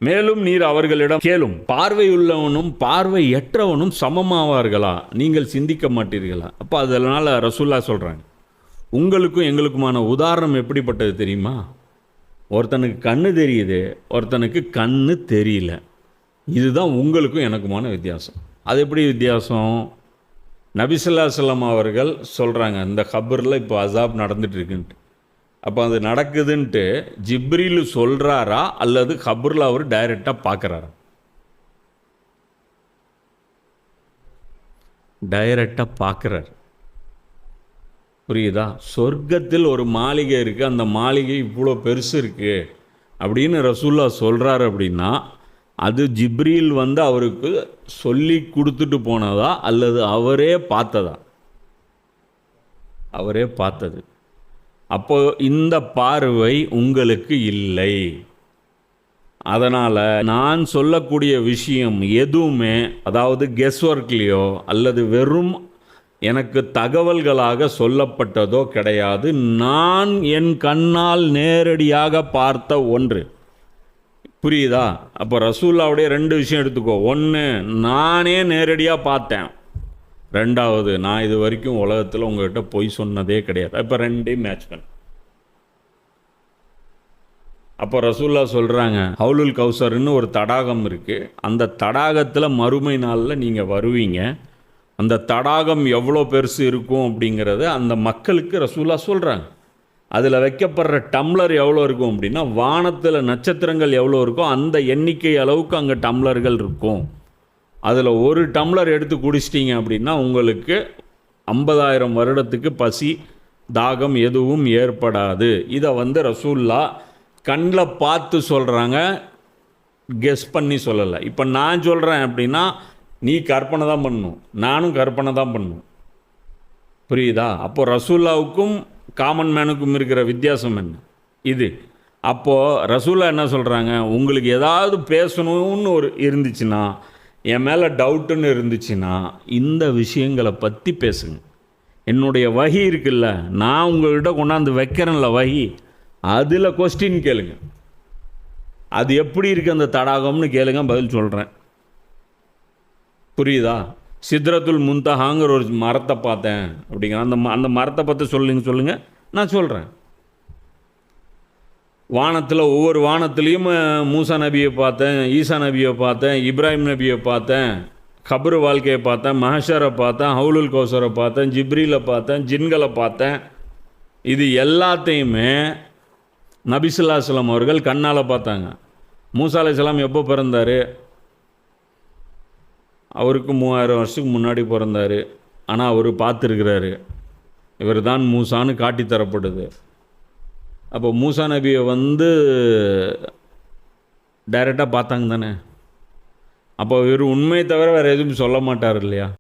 மேலும் நீர் அவர்களிடம் கேளும், பார்வையுள்ளவனும் பார்வையற்றவனும் சமமாவார்களா, நீங்கள் சிந்திக்க மாட்டீர்களா? அப்போ அதனால் ரசூல்லா சொல்கிறாங்க, உங்களுக்கும் எங்களுக்குமான உதாரணம் எப்படிப்பட்டது தெரியுமா? ஒருத்தனுக்கு கண்ணு தெரியுது, ஒருத்தனுக்கு கண்ணு தெரியல. இதுதான் உங்களுக்கும் எனக்குமான வித்தியாசம். அது எப்படி வித்தியாசம்? நபி ஸல்லல்லாஹு அலைஹி வஸல்லம் அவர்கள் சொல்கிறாங்க, இந்த கபரில் இப்போ அஸாப் நடந்துகிட்ருக்குன்ட்டு. அப்போ அது நடக்குதுன்ட்டு ஜிப்ரீல் சொல்கிறாரா அல்லது கபரில் அவர் டைரெக்டாக பார்க்குறாரா? டைரெக்டாக பார்க்குறார். புரியுதா? சொர்க்கத்தில் ஒரு மாளிகை இருக்குது, அந்த மாளிகை இவ்வளோ பெருசு இருக்குது அப்படின்னு ரசூல்லா சொல்கிறார் அப்படின்னா, அது ஜிப்ரீல் வந்து அவருக்கு சொல்லி கொடுத்துட்டு போனதா அல்லது அவரே பார்த்ததா? அவரே பார்த்தது. அப்போ இந்த பார்வை உங்களுக்கு இல்லை. அதனால் நான் சொல்லக்கூடிய விஷயம் எதுவுமே, அதாவது கெஸ் ஒர்க்லேயோ அல்லது வெறும் எனக்கு தகவல்களாக சொல்லப்பட்டதோ கிடையாது. நான் என் கண்ணால் நேரடியாக பார்த்த ஒன்று. புரியுதா? அப்போ ரசூல்லாவுடைய 2 விஷயம் எடுத்துக்கோ. ஒன்று, நானே நேரடியாக பார்த்தேன். 2வது, நான் இது வரைக்கும் உலகத்தில் உங்கள்கிட்ட பொய் சொன்னதே கிடையாது. இப்போ 2டையும் மேட்ச் பண்ண. அப்போ ரசூல்லா சொல்கிறாங்க, ஹவுலுல் கௌசர்னு ஒரு தடாகம் இருக்குது, அந்த தடாகத்தில் மறுமை நாளில் நீங்கள் வருவீங்க. அந்த தடாகம் எவ்வளோ பெருசு இருக்கும் அப்படிங்கிறத அந்த மக்களுக்கு ரசூல்லா சொல்கிறாங்க. அதில் வைக்கப்படுற டம்ளர் எவ்வளோ இருக்கும் அப்படின்னா, வானத்தில் நட்சத்திரங்கள் எவ்வளோ இருக்கோ அந்த எண்ணிக்கை அளவுக்கு அங்கே டம்ளர்கள் இருக்கும். அதில் ஒரு டம்ளர் எடுத்து குடிச்சிட்டிங்க அப்படின்னா உங்களுக்கு 50,000 வருடத்துக்கு பசி தாகம் எதுவும் ஏற்படாது. இதை வந்து ரசூல்லா கண்ணில் பார்த்து சொல்கிறாங்க, கெஸ் பண்ணி சொல்லலை. இப்போ நான் சொல்கிறேன் அப்படின்னா நீ கற்பனை தான் பண்ணணும், நானும் கற்பனை தான் பண்ணணும். புரியுதா? அப்போ ரசூல்லாவுக்கும் காமன் மேனுக்கும் இருக்கிற வித்தியாசம் என்ன இது? அப்போது ரசூல்லா என்ன சொல்கிறாங்க, உங்களுக்கு ஏதாவது பேசணும்னு இருந்துச்சுன்னா, என் மேலே டவுட்டுன்னு இருந்துச்சுன்னா இந்த விஷயங்களை பற்றி பேசுங்க. என்னுடைய வஹி இருக்குல்ல, நான் உங்கள்கிட்ட கொண்டாந்து வைக்கிறேன்ல வஹி, அதில் கொஸ்டின் கேளுங்க. அது எப்படி இருக்குது அந்த தடாகம்னு கேளுங்க, பதில் சொல்கிறேன். புரியுதா? சித்ரத்துல் முன்தஹாங்கிற ஒரு மரத்தை பார்த்தேன் அப்படிங்கிற அந்த மரத்தை பற்றி சொல்லுங்கள், நான் சொல்கிறேன். வானத்தில் ஒவ்வொரு வானத்துலேயும் மூசா நபியை பார்த்தேன், ஈசா நபியை பார்த்தேன், இப்ராஹிம் நபியை பார்த்தேன், கபரு வாழ்க்கையை பார்த்தேன், மஹஷரை பார்த்தேன், ஹவுலுல் கௌசரை பார்த்தேன், ஜிப்ரீலை பார்த்தேன், ஜின்களை பார்த்தேன். இது எல்லாத்தையுமே நபி ஸல்லல்லாஹு அலைஹி வஸல்லம் அவர்கள் கண்ணால் பார்த்தாங்க. மூசா அலைஹிஸ்ஸலாம் எப்போ பிறந்தார்? அவருக்கு 3000 வருஷத்துக்கு முன்னாடி பிறந்தார். ஆனால் அவர் பார்த்துருக்கிறாரு, இவர் தான் மூசான்னு காட்டி தரப்படுது. அப்போ மூசா நபியை வந்து டைரெக்டாக பார்த்தாங்க தானே. அப்போ இவர் உண்மையை தவிர வேறு எதுவும் சொல்ல மாட்டார் இல்லையா?